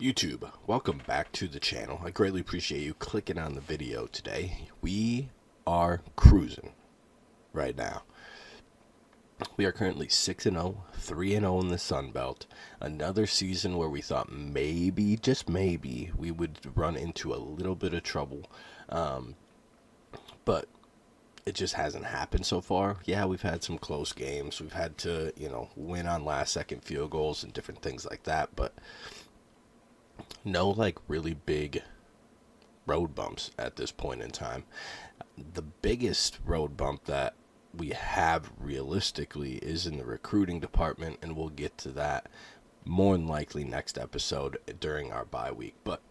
YouTube, welcome back to the channel. I greatly appreciate you clicking on the video today. We are cruising right now. We are currently 6-0, 3-0 in the Sun Belt. Another season where we thought maybe, just maybe, we would run into a little bit of trouble. But it just hasn't happened so far. Yeah, we've had some close games. We've had to, win on last-second field goals and different things like that. But no, like, really big road bumps at this point in time. The biggest road bump that we have realistically is in the recruiting department, and we'll get to that more than likely next episode during our bye week. But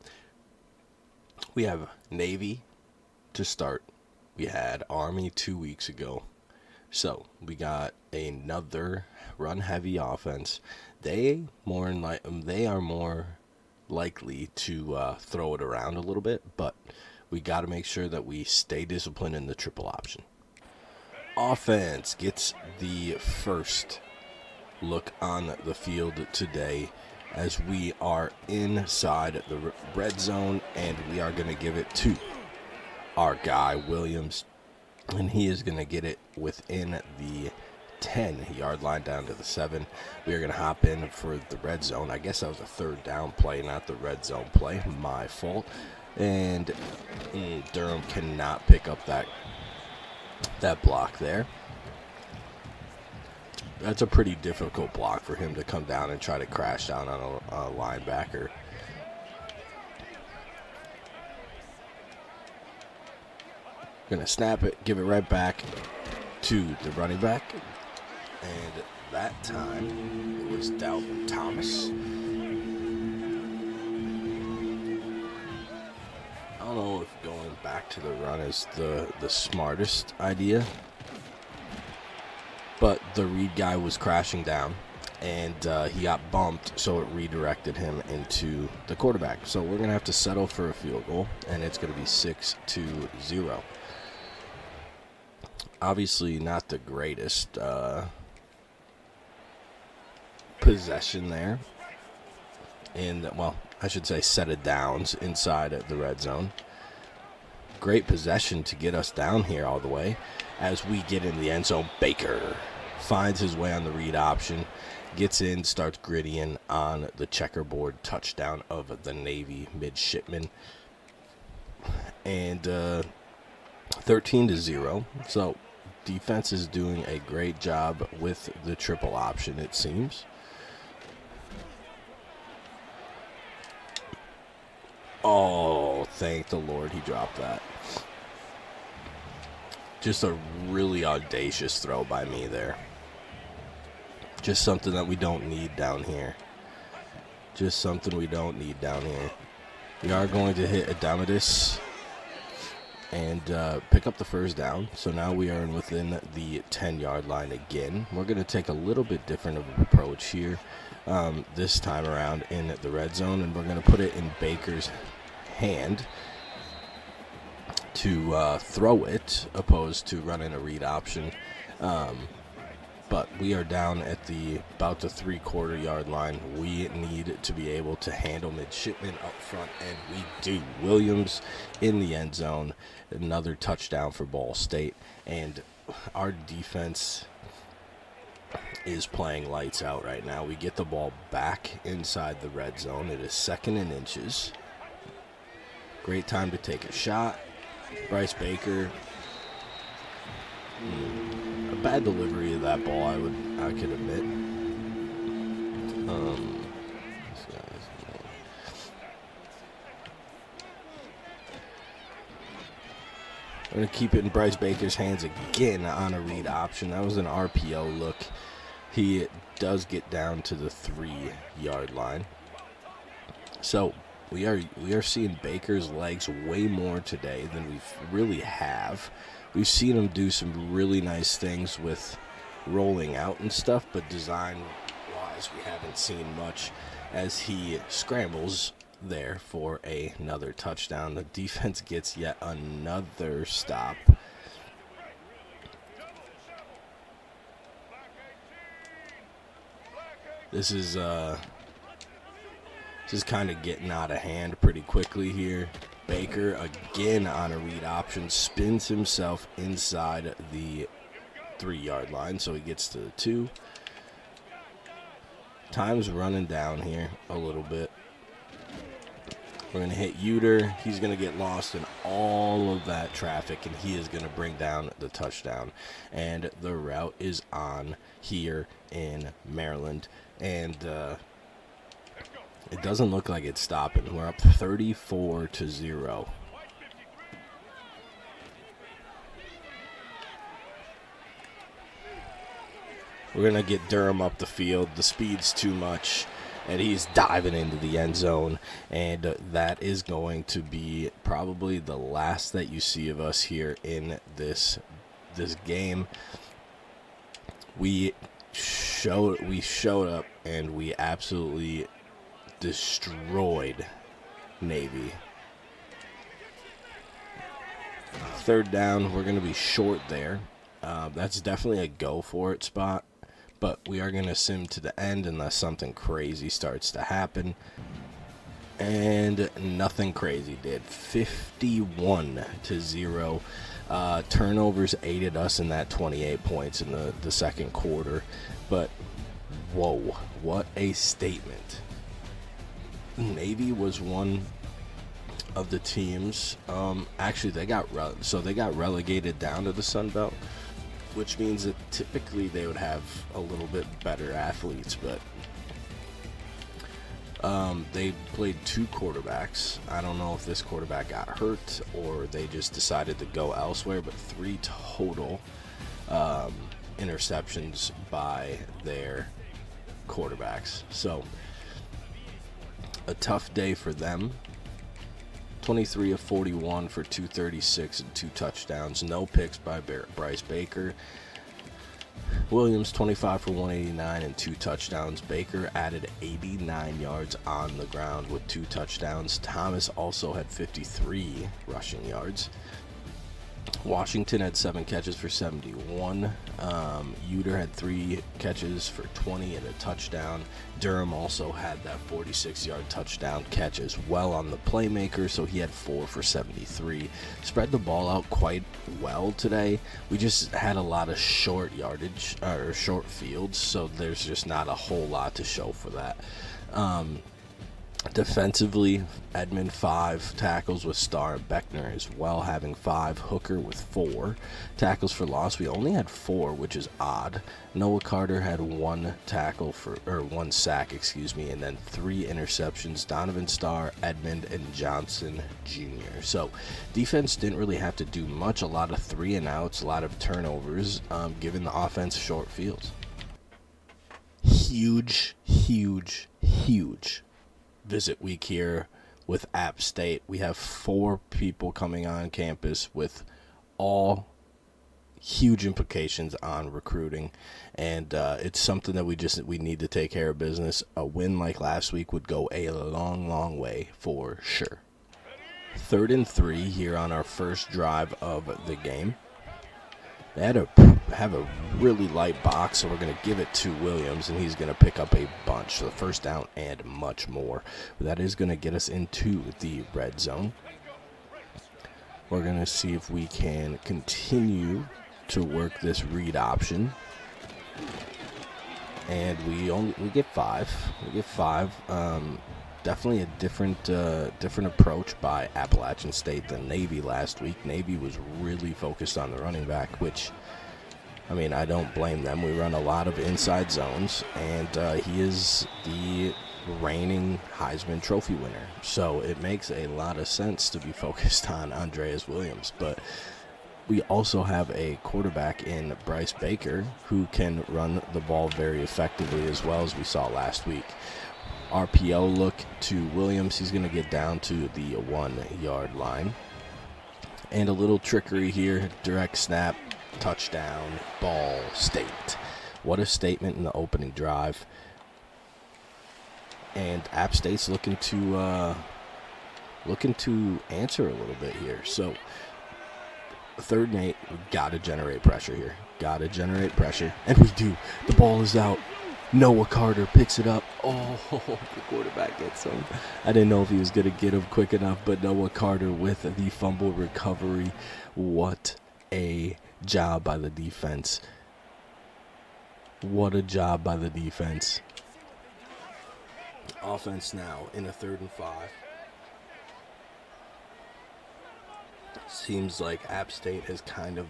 we have Navy to start. We had Army 2 weeks ago. So we got another run-heavy offense. They are more likely to throw it around a little bit, but we got to make sure that we stay disciplined in the triple option. Offense gets the first look on the field today as we are inside the red zone, and we are going to give it to our guy Williams, and he is going to get it within the 10-yard line down to the 7. We are going to hop in for the red zone. I guess that was a third down play, not the red zone play. My fault. And Durham cannot pick up that block there. That's a pretty difficult block for him to come down and try to crash down on a linebacker. Going to snap it, give it right back to the running back. And that time, it was Dalvin Thomas. I don't know if going back to the run is the smartest idea. But the read guy was crashing down, and he got bumped, so it redirected him into the quarterback. So we're going to have to settle for a field goal, and it's going to be 6-0. Obviously not the greatest possession there, and well, I should say set of downs inside of the red zone. Great possession to get us down here all the way. As we get in the end zone, Baker finds his way on the read option, gets in, starts grittying on the checkerboard touchdown of the Navy midshipman, and 13-0. So defense is doing a great job with the triple option, it seems. Oh, thank the Lord he dropped that. Just a really audacious throw by me there. Just something that we don't need down here. Just something we don't need down here. We are going to hit Adamitis and pick up the first down. So now we are within the 10-yard line again. We're going to take a little bit different of an approach here this time around in the red zone, and we're going to put it in Baker's hand to throw it, opposed to running a read option. But we are down at about the 3/4 yard line. We need to be able to handle midshipmen up front, and we do. Williams in the end zone, another touchdown for Ball State, and our defense is playing lights out right now. We get the ball back inside the red zone. It is 2nd and inches. Great time to take a shot. Bryce Baker. A bad delivery of that ball, I could admit. I'm going to keep it in Bryce Baker's hands again on a read option. That was an RPO look. He does get down to the 3-yard line. So we are seeing Baker's legs way more today than we really have. We've seen him do some really nice things with rolling out and stuff, but design-wise, we haven't seen much as he scrambles there for another touchdown. The defense gets yet another stop. This is This is kind of getting out of hand pretty quickly here. Baker again on a read option, spins himself inside the 3-yard line, so he gets to the 2. Time's running down here a little bit. We're going to hit Uter. He's going to get lost in all of that traffic, and he is going to bring down the touchdown. And the route is on here in Maryland. And it doesn't look like it's stopping. We're up 34-0. We're going to get Durham up the field. The speed's too much, and he's diving into the end zone. And that is going to be probably the last that you see of us here in this game. We showed up, and we absolutely destroyed Navy. 3rd down, we're going to be short there. That's definitely a go for it spot, but we are going to sim to the end unless something crazy starts to happen. And nothing crazy did. 51-0. Turnovers aided us in that 28 points in the second quarter. But, whoa, what a statement. Navy was one of the teams. Actually, they got relegated down to the Sun Belt, which means that typically they would have a little bit better athletes, but they played 2 quarterbacks. I don't know if this quarterback got hurt or they just decided to go elsewhere, but 3 total interceptions by their quarterbacks. So a tough day for them. 23 of 41 for 236 and 2 touchdowns. No picks by Bryce Baker. Williams 25 for 189 and 2 touchdowns. Baker added 89 yards on the ground with 2 touchdowns. Thomas also had 53 rushing yards. Washington had 7 catches for 71. Uter had 3 catches for 20 and a touchdown. Durham also had that 46-yard touchdown catch as well on the playmaker, so he had 4 for 73. Spread the ball out quite well today. We just had a lot of short yardage or short fields, so there's just not a whole lot to show for that. Defensively, Edmond 5 tackles with Starr and Beckner as well, having 5. Hooker with 4 tackles for loss. We only had 4, which is odd. Noah Carter had 1 sack, and then 3 interceptions. Donovan Starr, Edmond, and Johnson Jr. So defense didn't really have to do much. A lot of 3 and outs, a lot of turnovers, giving the offense short fields. Huge visit week here with App State. We have 4 people coming on campus with all huge implications on recruiting, and it's something that we need to take care of business. A win like last week would go a long way for sure. 3rd and 3 here on our first drive of the game. They had to have a really light box, so we're going to give it to Williams, and he's going to pick up a bunch. So the first down and much more. But that is going to get us into the red zone. We're going to see if we can continue to work this read option. And we get 5. We get 5. Definitely a different approach by Appalachian State than Navy last week. Navy was really focused on the running back, which, I mean, I don't blame them. We run a lot of inside zones, and he is the reigning Heisman Trophy winner. So it makes a lot of sense to be focused on Andreas Williams. But we also have a quarterback in Bryce Baker who can run the ball very effectively, as well as we saw last week. RPO look to Williams. He's going to get down to the 1-yard line. And a little trickery here. Direct snap, touchdown, Ball State. What a statement in the opening drive. And App State's looking to answer a little bit here. So 3rd and 8, we got to generate pressure here. Got to generate pressure. And we do. The ball is out. Noah Carter picks it up. Oh, the quarterback gets him. I didn't know if he was going to get him quick enough, but Noah Carter with the fumble recovery. What a job by the defense. What a job by the defense. Offense now in a 3rd and 5. Seems like App State has kind of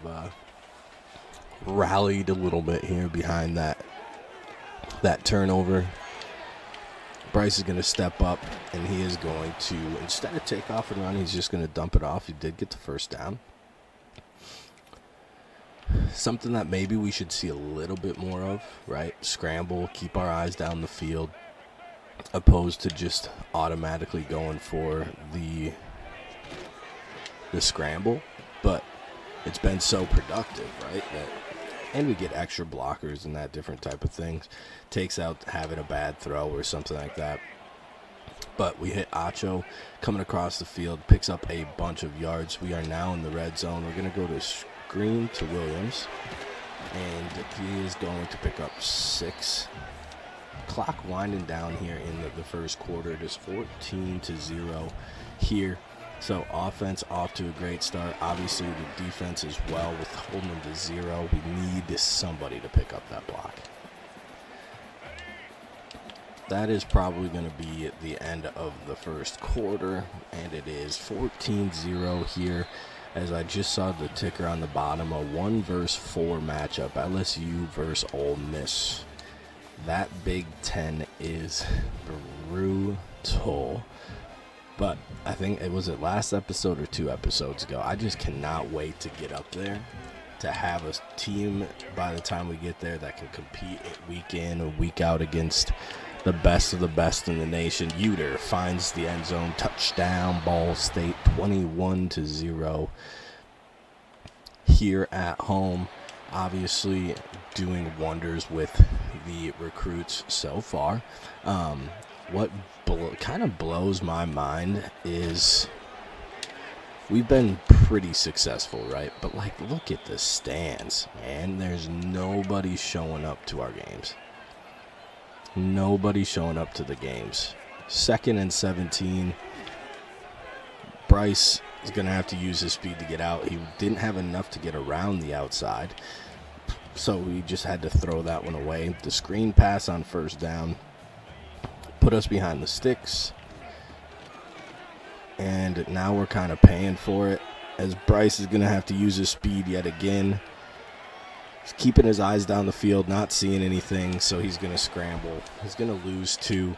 rallied a little bit here behind that turnover. Bryce is going to step up, and he is going to, instead of take off and run, he's just going to dump it off. He did get the first down. Something that maybe we should see a little bit more of, right? Scramble, keep our eyes down the field, opposed to just automatically going for the scramble. But it's been so productive, right? And we get extra blockers and that different type of things. Takes out having a bad throw or something like that. But we hit Acho coming across the field, picks up a bunch of yards. We are now in the red zone. We're going to go to screen to Williams. And he is going to pick up 6. Clock winding down here in the first quarter. It is 14-0 here. So offense off to a great start. Obviously the defense as well with holding them to 0. We need somebody to pick up that block. That is probably going to be at the end of the first quarter. And it is 14-0 here. As I just saw the ticker on the bottom, a 1 versus 4 matchup. LSU versus Ole Miss. That Big Ten is brutal. But I think it was last episode or 2 episodes ago. I just cannot wait to get up there, to have a team by the time we get there that can compete week in or week out against the best of the best in the nation. Uter finds the end zone, touchdown, Ball State, 21-0 here at home. Obviously doing wonders with the recruits so far. What kind of blows my mind is we've been pretty successful, right? But, look at the stands, man. There's nobody showing up to our games. Nobody showing up to the games. 2nd and 17. Bryce is going to have to use his speed to get out. He didn't have enough to get around the outside, so we just had to throw that one away. The screen pass on first down put us behind the sticks, and now we're kind of paying for it as Bryce is going to have to use his speed yet again. He's keeping his eyes down the field, not seeing anything, so he's going to scramble. He's going to lose 2.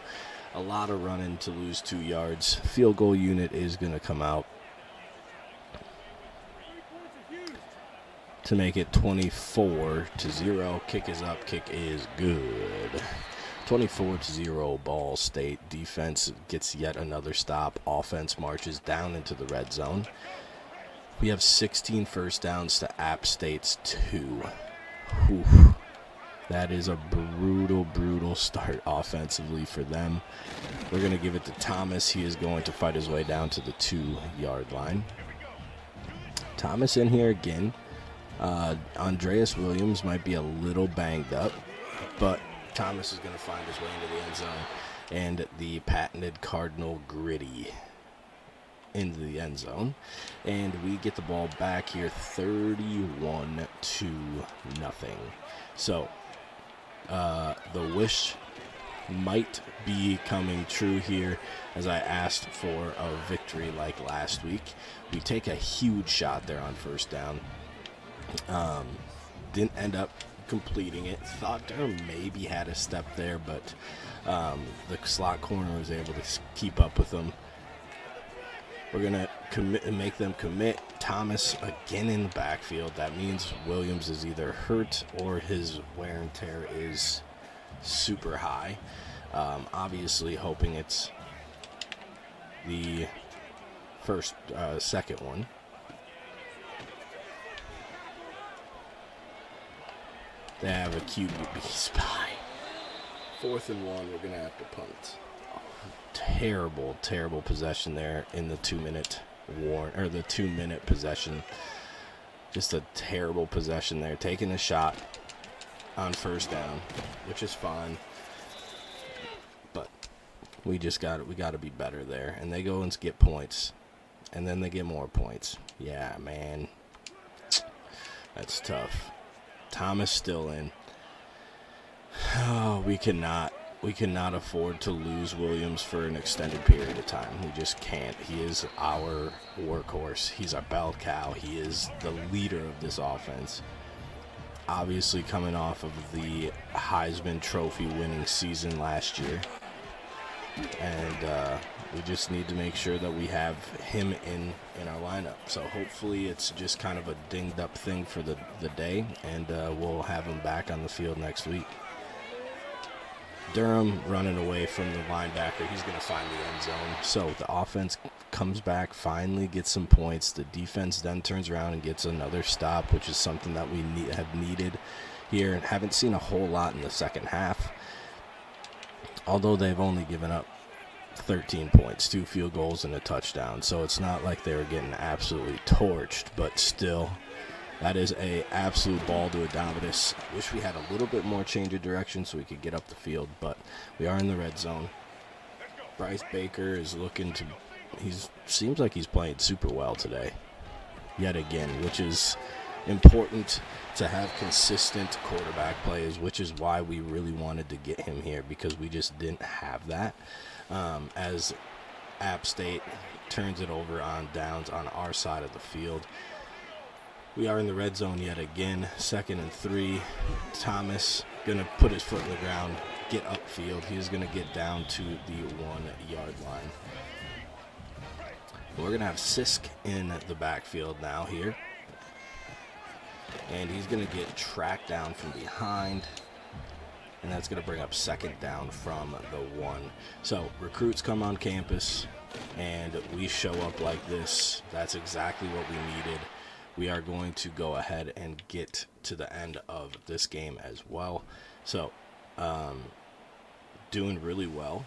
A lot of running to lose 2 yards. Field goal unit is going to come out to make it 24-0. Kick is up. Kick is good. 24-0 Ball State. Defense gets yet another stop. Offense marches down into the red zone. We have 16 first downs to App State's 2. Whew. That is a brutal start offensively for them. We're going to give it to Thomas. He is going to fight his way down to the 2-yard line. Thomas in here again. Andreas Williams might be a little banged up, but Thomas is going to find his way into the end zone. And the patented Cardinal Gritty into the end zone. And we get the ball back here 31-0. So the wish might be coming true here, as I asked for a victory like last week. We take a huge shot there on first down. Didn't end up completing it. Thought Durham maybe had a step there, but the slot corner was able to keep up with them. We're going to commit and make them commit. Thomas again in the backfield. That means Williams is either hurt or his wear and tear is super high. Obviously hoping it's the second one. They have a QB spy. 4th and 1, we're going to have to punt. Terrible possession there in the 2-minute the 2-minute possession. Just a terrible possession there. Taking a shot on first down, which is fine. We got to be better there. And they go and get points, and then they get more points. Yeah, man, that's tough. Thomas still in. Oh, we cannot afford to lose Williams for an extended period of time. We just can't. He is our workhorse. He's our bell cow. He is the leader of this offense. Obviously coming off of the Heisman Trophy winning season last year. And we just need to make sure that we have him in our lineup. So hopefully it's just kind of a dinged up thing for the day, and we'll have him back on the field next week. Durham running away from the linebacker. He's going to find the end zone. So the offense comes back, finally gets some points. The defense then turns around and gets another stop, which is something that we have needed here and haven't seen a whole lot in the second half. Although they've only given up 13 points, 2 field goals and a touchdown. So it's not like they were getting absolutely torched, but still, that is a absolute ball to Adamadis. Wish we had a little bit more change of direction so we could get up the field, but we are in the red zone. Bryce Baker is seems like he's playing super well today, yet again, which is important to have consistent quarterback plays, which is why we really wanted to get him here, because we just didn't have that. As App State turns it over on downs on our side of the field. We are in the red zone yet again, 2nd and 3. Thomas going to put his foot in the ground, get upfield. He's going to get down to the 1-yard line. We're going to have Sisk in the backfield now here. And he's going to get tracked down from behind. And that's going to bring up 2nd down from the 1. So recruits come on campus, and we show up like this. That's exactly what we needed. We are going to go ahead and get to the end of this game as well. So, doing really well,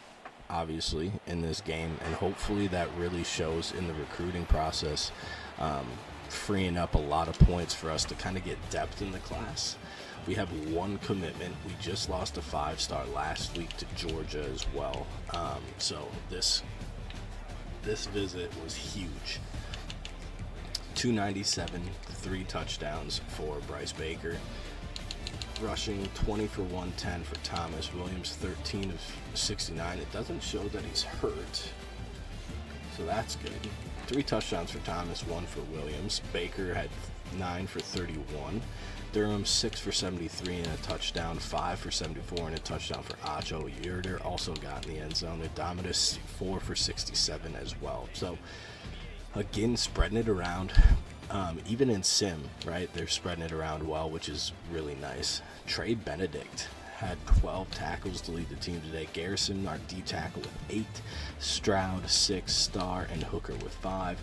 obviously, in this game. And hopefully that really shows in the recruiting process, freeing up a lot of points for us to kind of get depth in the class. We have 1 commitment. We just lost a 5-star last week to Georgia as well. So this visit was huge. 297, 3 touchdowns for Bryce Baker. Rushing 20 for 110 for Thomas. Williams 13 of 69. It doesn't show that he's hurt, so that's good. 3 touchdowns for Thomas, 1 for Williams. Baker had 9 for 31. Durham 6 for 73 and a touchdown. 5 for 74 and a touchdown for Acho. Yerder also got in the end zone. Adamadis 4 for 67 as well. So again, spreading it around, even in sim, right? They're spreading it around well, which is really nice. Trey Benedict had 12 tackles to lead the team today. Garrison, our D tackle, with 8. Stroud, 6. Starr and Hooker with 5.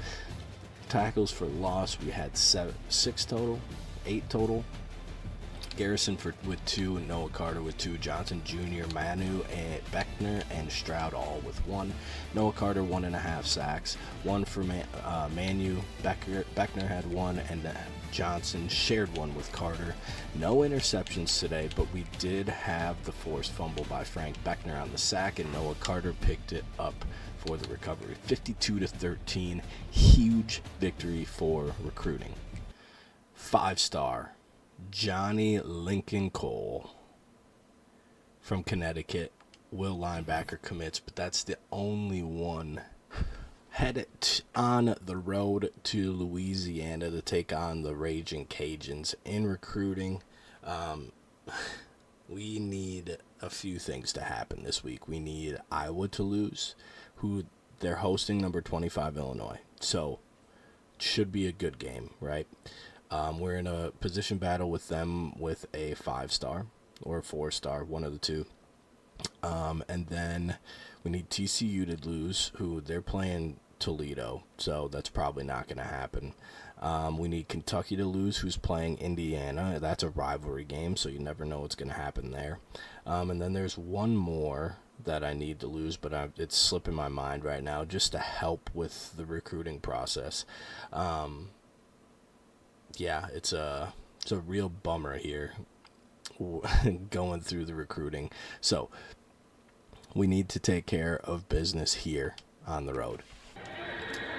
Tackles for loss, we had 6 total, 8 total. Garrison with 2, and Noah Carter with 2. Johnson Jr., Manu, and Beckner, and Stroud all with 1. Noah Carter 1.5 sacks, 1 for Manu. Beckner had 1, and Johnson shared 1 with Carter. No interceptions today, but we did have the forced fumble by Frank Beckner on the sack, and Noah Carter picked it up for the recovery. 52-13, huge victory for recruiting. 5-star. Johnny Lincoln Cole from Connecticut. Will linebacker commits, but that's the only one. Headed on the road to Louisiana to take on the Raging Cajuns in recruiting. We need a few things to happen this week. We need Iowa to lose, who they're hosting number 25 Illinois. So should be a good game, right? We're in a position battle with them with a 5-star or a 4-star, one of the two. And then we need TCU to lose, who they're playing Toledo, so that's probably not going to happen. We need Kentucky to lose, who's playing Indiana. That's a rivalry game, so you never know what's going to happen there. And then there's one more that I need to lose, but it's slipping my mind right now, just to help with the recruiting process. Yeah, it's a real bummer here going through the recruiting. So We need to take care of business here on the road.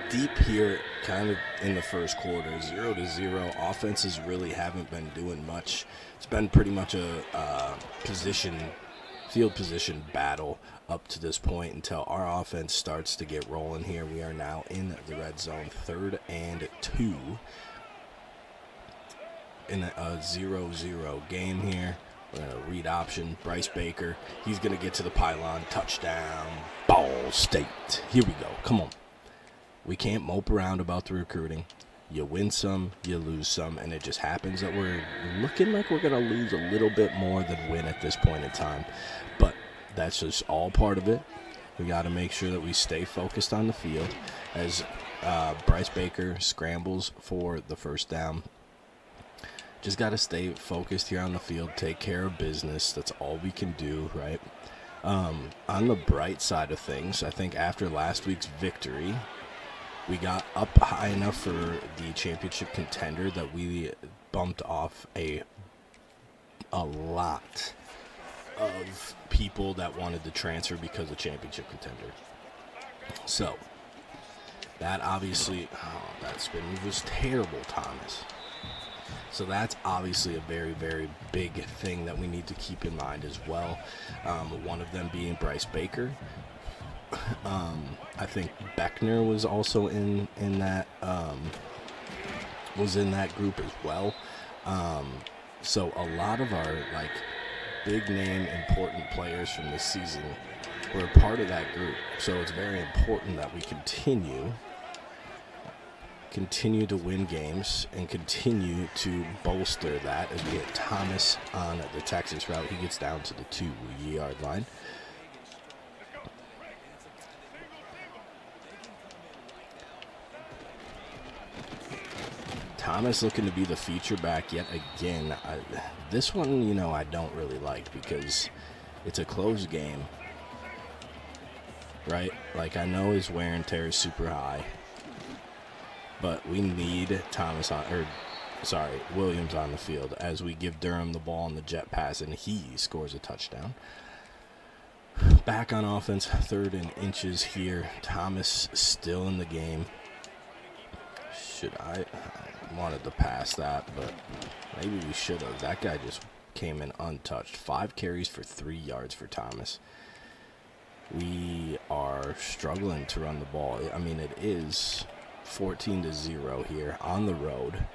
Deep here, kind of in the first quarter, 0-0. Offenses really haven't been doing much. It's been pretty much a field position battle up to this point until our offense starts to get rolling here. We are now in the red zone, 3rd and 2 in a 0-0 game here. We're going to read option. Bryce Baker, he's going to get to the pylon. Touchdown, Ball State. Here we go. Come on. We can't mope around about the recruiting. You win some, you lose some, and it just happens that we're looking like we're going to lose a little bit more than win at this point in time. But that's just all part of it. We got to make sure that we stay focused on the field as Bryce Baker scrambles for the first down. Just got to stay focused here on the field, take care of business. That's all we can do, right? On the bright side of things, I think after last week's victory, we got up high enough for the championship contender that we bumped off a lot of people that wanted to transfer because of championship contender. So, that obviously, that spin move was terrible, Thomas. So that's obviously a very, very big thing that we need to keep in mind as well. One of them being Bryce Baker. I think Beckner was also in that group as well. So a lot of our big name important players from this season were a part of that group. So it's very important that we continue to win games and continue to bolster that as we get Thomas on the Texas route. He gets down to the 2-yard line. Thomas looking to be the feature back yet again. This one, I don't really like because it's a close game, right? I know his wear and tear is super high. But we need Williams on the field as we give Durham the ball on the jet pass, and he scores a touchdown. Back on offense, 3rd and inches here. Thomas still in the game. I wanted to pass that, but maybe we should have. That guy just came in untouched. 5 carries for 3 yards for Thomas. We are struggling to run the ball. I mean, it is 14-0 here on the road.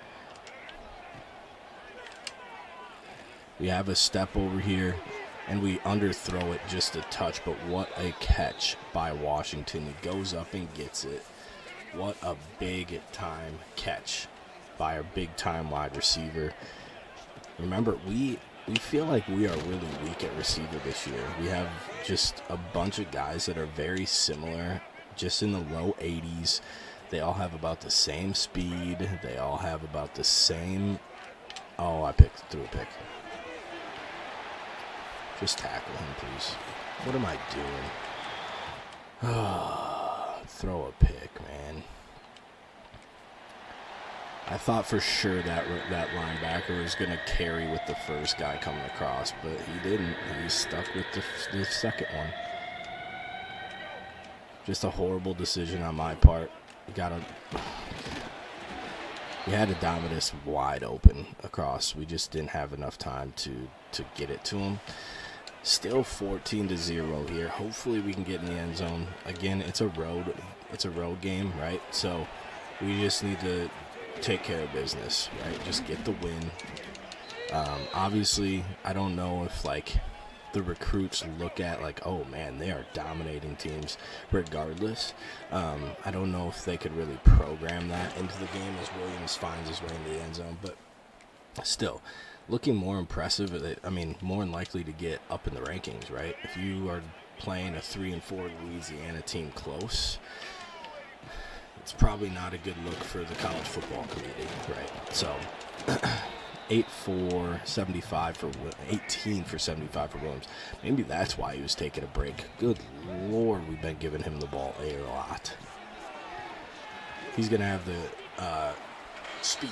We have a step over here, and we underthrow it just a touch, but what a catch by Washington. He goes up and gets it. What a big-time catch by our big-time wide receiver. Remember, we feel like we are really weak at receiver this year. We have just a bunch of guys that are very similar, just in the low 80s. They all have about the same speed. They all have about the same... Oh, I threw a pick. Just tackle him, please. What am I doing? Throw a pick, man. I thought for sure that linebacker was going to carry with the first guy coming across, but he didn't. He stuck with the second one. Just a horrible decision on my part. We had Adomitis wide open across. We just didn't have enough time to get it to him. Still 14-0 here. Hopefully we can get in the end zone. Again, it's a road game, right? So we just need to take care of business, right? Just get the win. Obviously, I don't know if the recruits look at oh man, they are dominating teams regardless. I don't know if they could really program that into the game as Williams finds his way into the end zone, but still looking more impressive. More than likely to get up in the rankings, right? If you are playing a 3-4 Louisiana team close, it's probably not a good look for the college football community, right? So 18 for 75 for Williams. Maybe that's why he was taking a break. Good Lord, we've been giving him the ball a lot. He's going to have the speed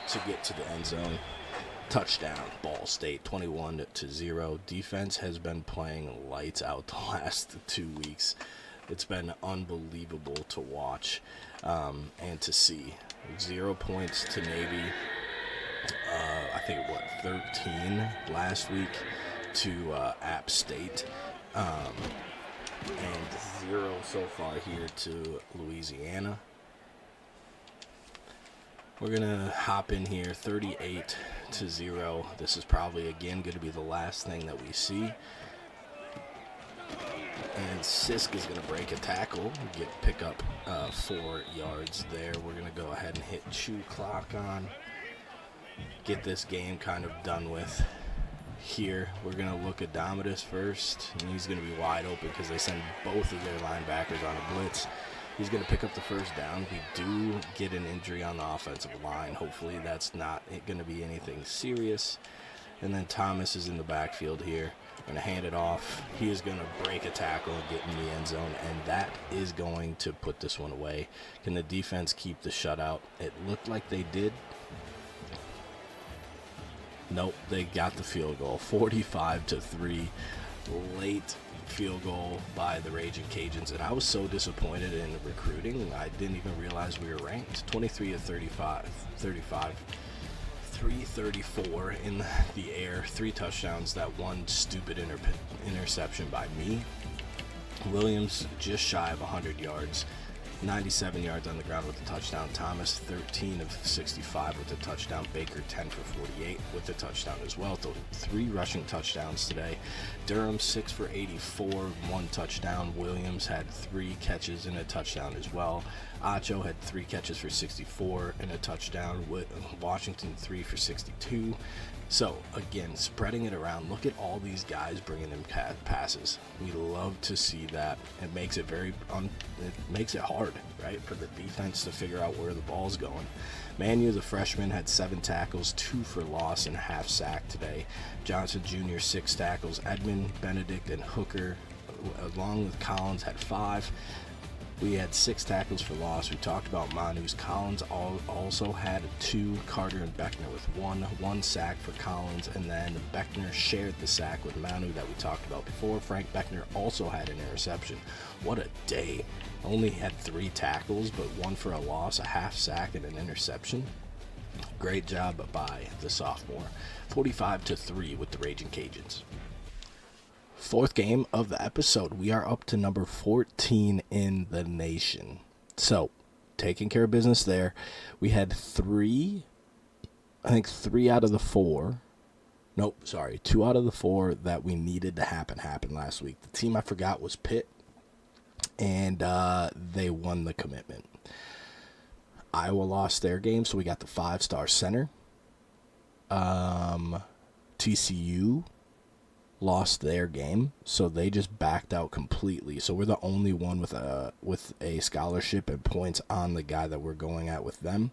to get to the end zone. Touchdown, Ball State, 21-0. Defense has been playing lights out the last 2 weeks. It's been unbelievable to watch and to see. 0 points to Navy. I think, 13 last week to App State. And 0 so far here to Louisiana. We're going to hop in here, 38-0. This is probably, again, going to be the last thing that we see. And Sisk is going to break a tackle, pick up 4 yards there. We're going to go ahead and hit chew clock on, get this game kind of done with. Here, we're going to look at Domitus first, and he's going to be wide open because they send both of their linebackers on a blitz. He's going to pick up the first down. We do get an injury on the offensive line. Hopefully that's not going to be anything serious. And then Thomas is in the backfield here. Going to hand it off. He is going to break a tackle and get in the end zone, and that is going to put this one away. Can the defense keep the shutout? It looked like they did. Nope, they got the field goal. 45-3. Late field goal by the Raging Cajuns, and I was so disappointed in the recruiting. I didn't even realize we were ranked. 23-35, 334 in the air, 3 touchdowns, that one stupid interception by me. Williams just shy of 100 yards, 97 yards on the ground with a touchdown. Thomas 13 of 65 with a touchdown. Baker 10 for 48 with a touchdown as well. So 3 rushing touchdowns today. Durham 6 for 84, 1 touchdown. Williams had 3 catches and a touchdown as well. Acho had 3 catches for 64 and a touchdown. Washington 3 for 62. So, again, spreading it around. Look at all these guys bringing them passes. We love to see that. It makes it it makes it hard, right, for the defense to figure out where the ball's going. Manu, the freshman, had 7 tackles, 2 for loss, and a half sack today. Johnson Jr., 6 tackles. Edmond, Benedict, and Hooker, along with Collins, had 5. We had 6 tackles for loss. We talked about Manu's. Collins also had 2. Carter and Beckner with 1 sack for Collins, and then Beckner shared the sack with Manu that we talked about before. Frank Beckner also had an interception. What a day. Only had 3 tackles, but 1 for a loss, a half sack, and an interception. Great job by the sophomore. 45-3 with the Raging Cajuns. 4th game of the episode. We are up to number 14 in the nation. So, taking care of business there. We had 3 out of the 4. Nope, sorry. 2 out of the 4 that we needed to happen last week. The team I forgot was Pitt, and they won the commitment. Iowa lost their game, so we got the 5-star center. TCU lost their game, so they just backed out completely. So we're the only one with a scholarship and points on the guy that we're going at with them.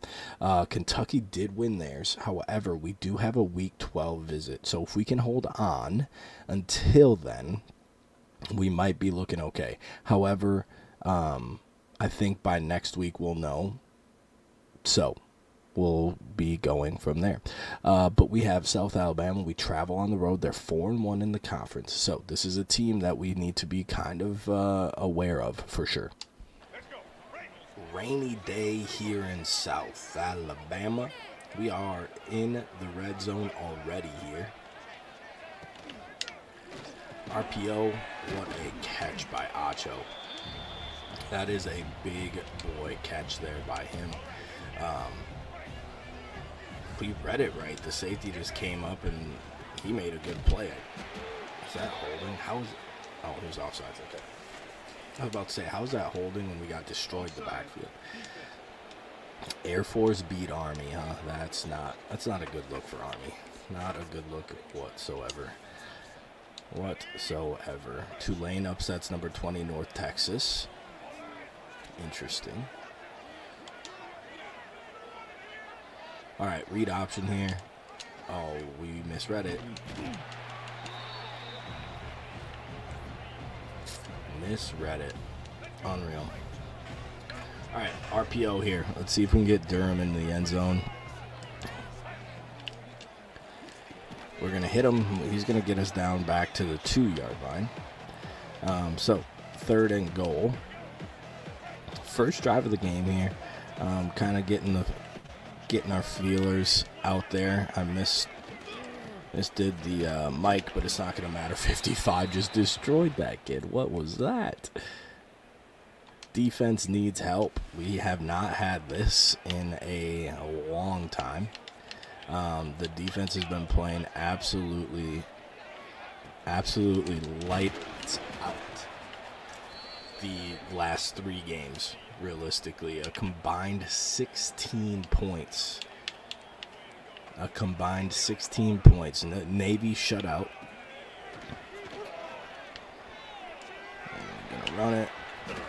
Kentucky did win theirs. However, we do have a week 12 visit, so if we can hold on until then, we might be looking okay. However, I think by next week we'll know. So we'll be going from there. But we have South Alabama. We travel on the road. They're 4-1 in the conference. So this is a team that we need to be kind of aware of for sure. Rainy day here in South Alabama. We are in the red zone already here. RPO, what a catch by Acho. That is a big boy catch there by him. We read it right. The safety just came up and he made a good play. Is that holding? How is it? Oh, he was offside. Okay. I was about to say, how's that holding when we got destroyed the backfield? Air Force beat Army, huh? That's not a good look for Army. Not a good look whatsoever. Tulane upsets number 20 North Texas. Interesting. All right, read option here. Oh, we misread it. Misread it. Unreal. All right, RPO here. Let's see if we can get Durham in the end zone. we're going to hit him. He's going to get us down back to the 2-yard line. So 3rd and goal. First drive of the game here. Kind of getting our feelers out there. I misdid the mic, but it's not going to matter. 55 just destroyed that kid. What was that? Defense needs help. We have not had this in a long time. The defense has been playing absolutely lights out the last 3 games, realistically. A combined 16 points. Navy shutout. I'm going to run it.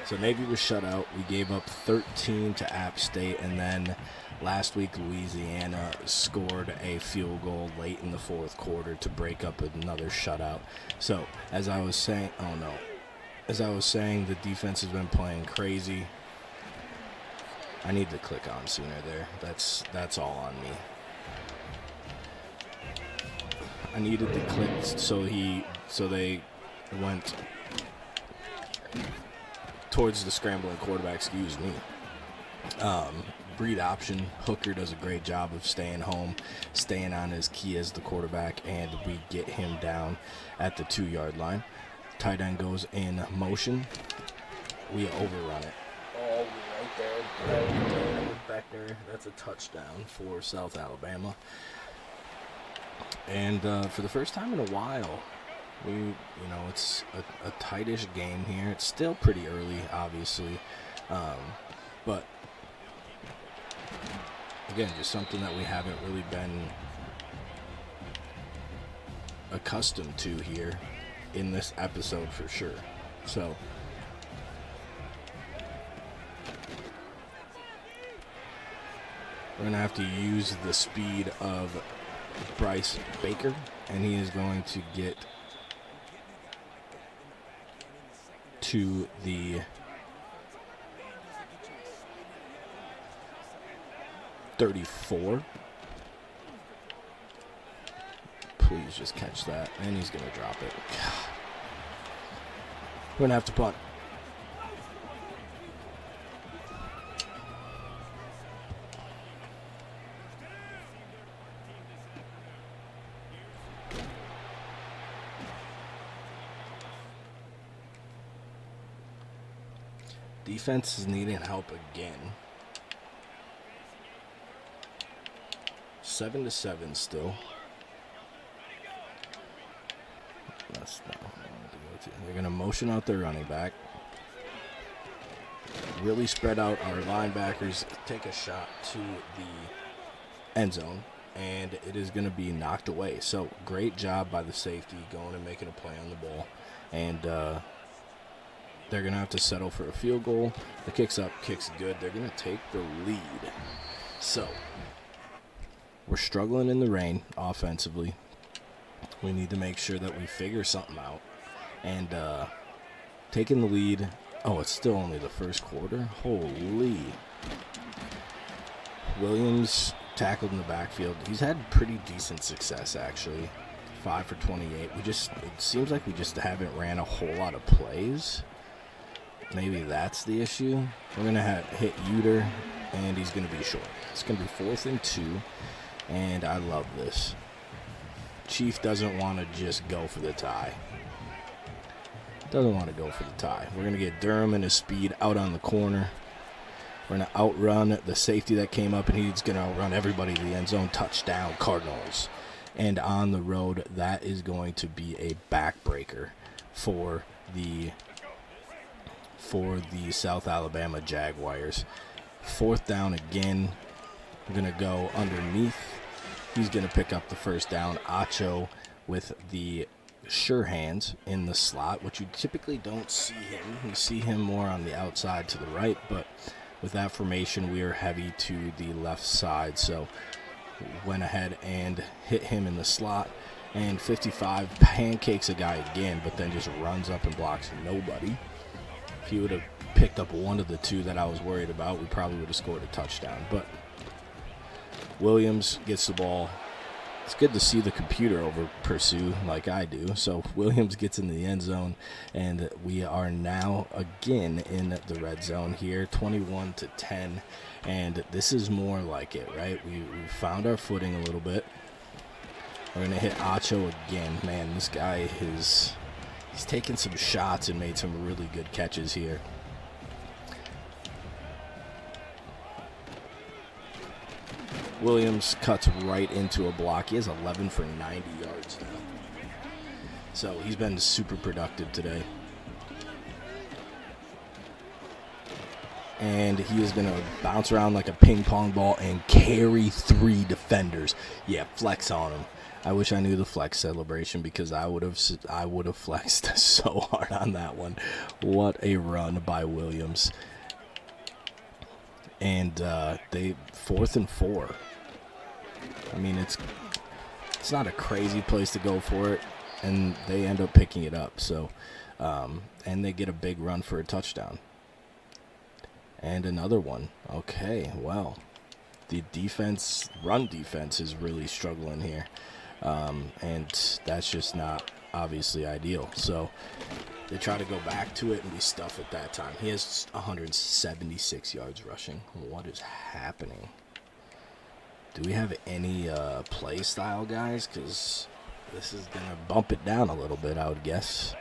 So Navy was shut out. We gave up 13 to App State, and then last week Louisiana scored a field goal late in the 4th quarter to break up another shutout. So as I was saying, the defense has been playing crazy. I need to click on sooner there. That's all on me. I needed to click so they went towards the scrambling quarterback, excuse me. Breed option. Hooker does a great job of staying home, staying on his key as the quarterback, and we get him down at the 2-yard line. Tight end goes in motion. We overrun it. Oh, right there. Beckner. That's a touchdown for South Alabama. And for the first time in a while, it's a tightish game here. It's still pretty early, obviously, but again, just something that we haven't really been accustomed to here in this episode for sure. So we're gonna have to use the speed of Bryce Baker, and he is going to get to the 34. Please just catch that. And he's going to drop it. God. We're going to have to punt. Defense is needing help again. 7-7 still. That's not what I wanted to go to. They're going to motion out their running back. Really spread out our linebackers. Take a shot to the end zone. And it is going to be knocked away. So, great job by the safety going and making a play on the ball. And, they're going to have to settle for a field goal. The kick's up, kick's good. They're going to take the lead. So, we're struggling in the rain offensively. We need to make sure that we figure something out. And taking the lead. Oh, it's still only the first quarter? Holy. Williams tackled in the backfield. He's had pretty decent success, actually. 5 for 28. It seems like we just haven't ran a whole lot of plays. Maybe that's the issue. We're going to hit Uter, and he's going to be short. It's going to be 4th and 2, and I love this. Chief doesn't want to just go for the tie. We're going to get Durham and his speed out on the corner. We're going to outrun the safety that came up, and he's going to outrun everybody to the end zone. Touchdown, Cardinals. And on the road, that is going to be a backbreaker for the South Alabama Jaguars. 4th down again. We're going to go underneath. He's going to pick up the first down. Acho with the sure hands in the slot, which you typically don't see him. You see him more on the outside to the right, but with that formation, we are heavy to the left side. So went ahead and hit him in the slot. And 55 pancakes a guy again, but then just runs up and blocks nobody. If he would have picked up one of the two that I was worried about, we probably would have scored a touchdown. But Williams gets the ball it's good to see the computer over pursue like I do. So Williams gets in the end zone, and we are now again in the red zone here, 21-10. And this is more like it, right? We found our footing a little bit. We're going to hit Acho again. Man, this guy he's taken some shots and made some really good catches here. Williams cuts right into a block. He has 11 for 90 yards now. So he's been super productive today. And he is going to bounce around like a ping pong ball and carry 3 defenders. Yeah, flex on him. I wish I knew the flex celebration because I would have flexed so hard on that one. What a run by Williams. And they 4th and 4. I mean, it's not a crazy place to go for it, and they end up picking it up. So, and they get a big run for a touchdown. And another one. Okay, well, the run defense is really struggling here. And that's just not obviously ideal. So they try to go back to it, and we stuff at that time. He has 176 yards rushing. What is happening? Do we have any play style, guys? Because this is going to bump it down a little bit, I would guess.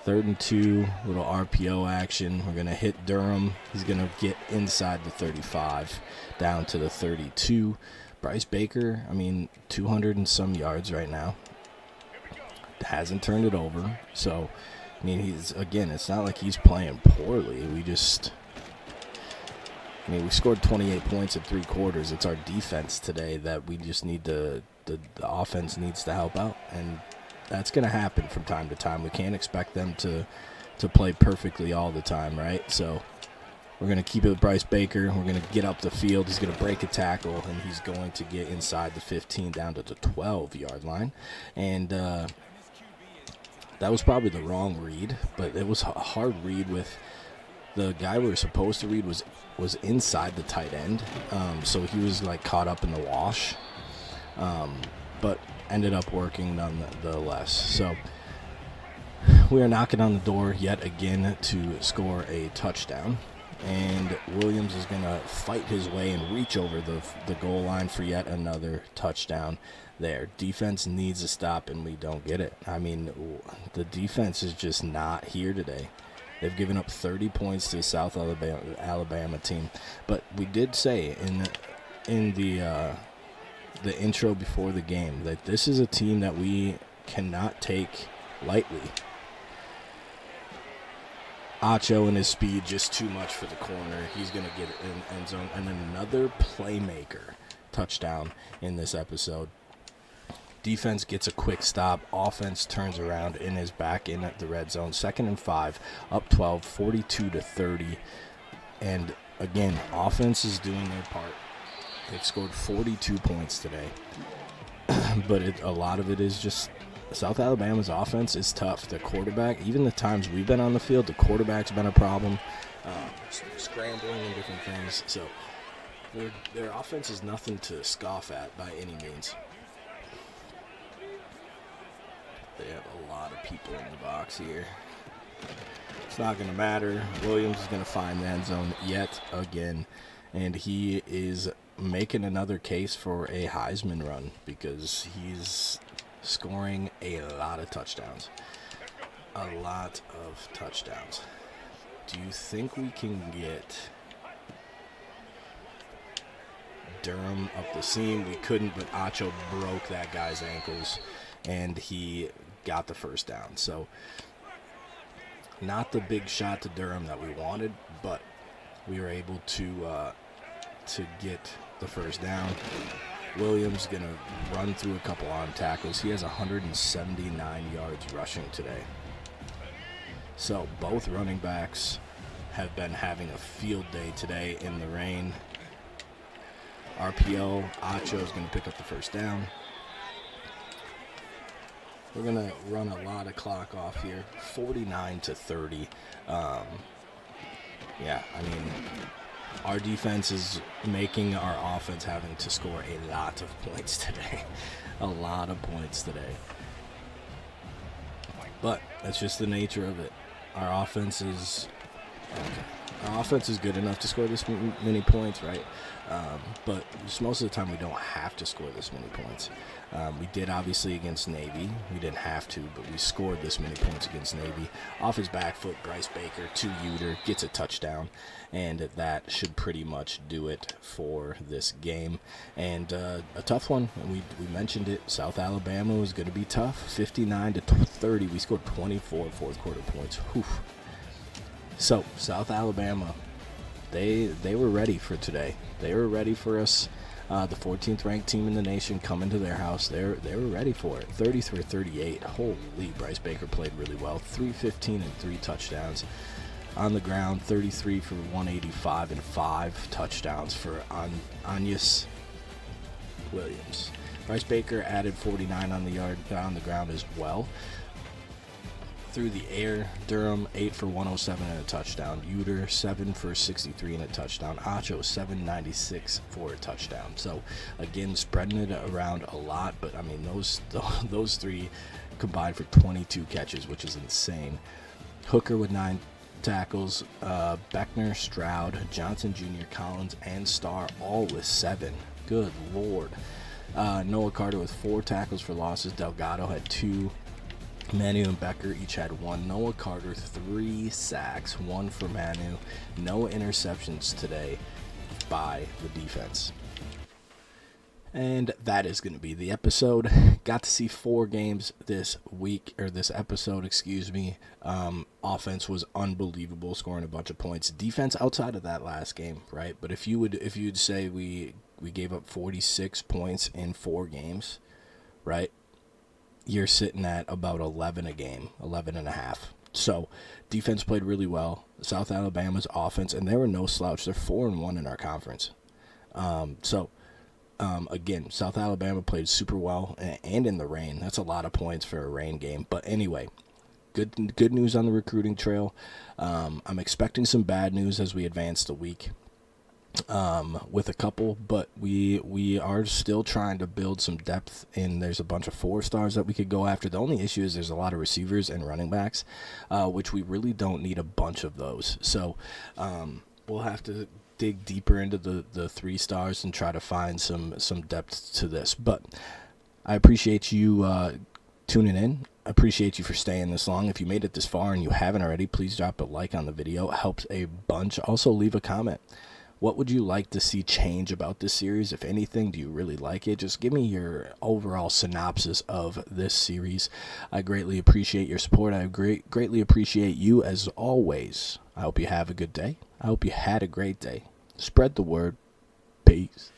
3rd and 2, little RPO action. We're going to hit Durham. He's going to get inside the 35, down to the 32. Bryce Baker, I mean, 200 and some yards right now. Hasn't turned it over. So, I mean, it's not like he's playing poorly. We scored 28 points in 3 quarters. It's our defense today that we just need the offense needs to help out. And that's going to happen from time to time. We can't expect them to play perfectly all the time, right? So we're going to keep it with Bryce Baker. We're going to get up the field. He's going to break a tackle, and he's going to get inside the 15 down to the 12-yard line. And that was probably the wrong read, but it was a hard read with the guy we were supposed to read was inside the tight end. So he was like caught up in the wash, but ended up working nonetheless. So we are knocking on the door yet again to score a touchdown. And Williams is going to fight his way and reach over the goal line for yet another touchdown there. Defense needs to stop, and we don't get it. I mean, the defense is just not here today. They've given up 30 points to the South Alabama team. But we did say in the intro before the game that this is a team that we cannot take lightly. Acho and his speed, just too much for the corner. He's going to get it in end zone. And then another playmaker touchdown in this episode. Defense gets a quick stop. Offense turns around and is back in at the red zone. 2nd and 5, up 12, 42-30. And again, offense is doing their part. They've scored 42 points today. But a lot of it is just South Alabama's offense is tough. The quarterback, even the times we've been on the field, the quarterback's been a problem. Scrambling and different things. So their offense is nothing to scoff at by any means. They have a lot of people in the box here. It's not going to matter. Williams is going to find the end zone yet again. And he is making another case for a Heisman run because he's scoring a lot of touchdowns. A lot of touchdowns. Do you think we can get Durham up the seam? We couldn't, but Acho broke that guy's ankles, and he got the first down. So not the big shot to Durham that we wanted, but we were able to get the first down. Williams going to run through a couple on tackles. He has 179 yards rushing today. So both running backs have been having a field day today in the rain. RPO, Acho is going to pick up the first down. We're going to run a lot of clock off here. 49-30. Yeah, I mean, Our defense is making our offense having to score a lot of points today. A lot of points today. But that's just the nature of it. Our offense is okay. Our offense is good enough to score this many points, right? But just most of the time we don't have to score this many points. We did obviously against Navy. We didn't have to, but we scored this many points against Navy. Off his back foot, Bryce Baker to Uter gets a touchdown, and that should pretty much do it for this game. And a tough one. We mentioned it. South Alabama was going to be tough. 59-30. We scored 24 fourth quarter points. Whew. So South Alabama, they were ready for today. They were ready for us. The 14th ranked team in the nation coming to their house. They were ready for it. 33-38. Holy, Bryce Baker played really well. 315 and 3 touchdowns. On the ground, 33 for 185 and 5 touchdowns for Anyas Williams. Bryce Baker added 49 on the ground as well. Through the air, Durham 8 for 107 and a touchdown. Uter 7 for 63 and a touchdown. Acho 796 for a touchdown. So again, spreading it around a lot, but I mean those three combined for 22 catches, which is insane. Hooker with 9 tackles. Beckner, Stroud, Johnson Jr., Collins, and Starr all with 7. Good Lord. Noah Carter with 4 tackles for losses. Delgado had 2. Manu and Becker each had 1. Noah Carter 3 sacks, 1 for Manu. No interceptions today by the defense. And that is going to be the episode. Got to see 4 games this week, or this episode, excuse me. Offense was unbelievable, scoring a bunch of points. Defense outside of that last game, right? But if you'd say we gave up 46 points in 4 games, right? You're sitting at about 11 a game, 11 and a half. So defense played really well. South Alabama's offense, and they were no slouch. They're 4-1 in our conference. Again, South Alabama played super well, and in the rain. That's a lot of points for a rain game. But anyway, good news on the recruiting trail. I'm expecting some bad news as we advance the week. With a couple, but we are still trying to build some depth, and there's a bunch of 4-stars that we could go after. The only issue is there's a lot of receivers and running backs, which we really don't need a bunch of those. So we'll have to dig deeper into the 3-stars and try to find some depth to this. But I appreciate you tuning in. I appreciate you for staying this long. If you made it this far and you haven't already, please drop a like on the video. It helps a bunch. Also, leave a comment. What would you like to see change about this series? If anything, do you really like it? Just give me your overall synopsis of this series. I greatly appreciate your support. I greatly appreciate you as always. I hope you have a good day. I hope you had a great day. Spread the word. Peace.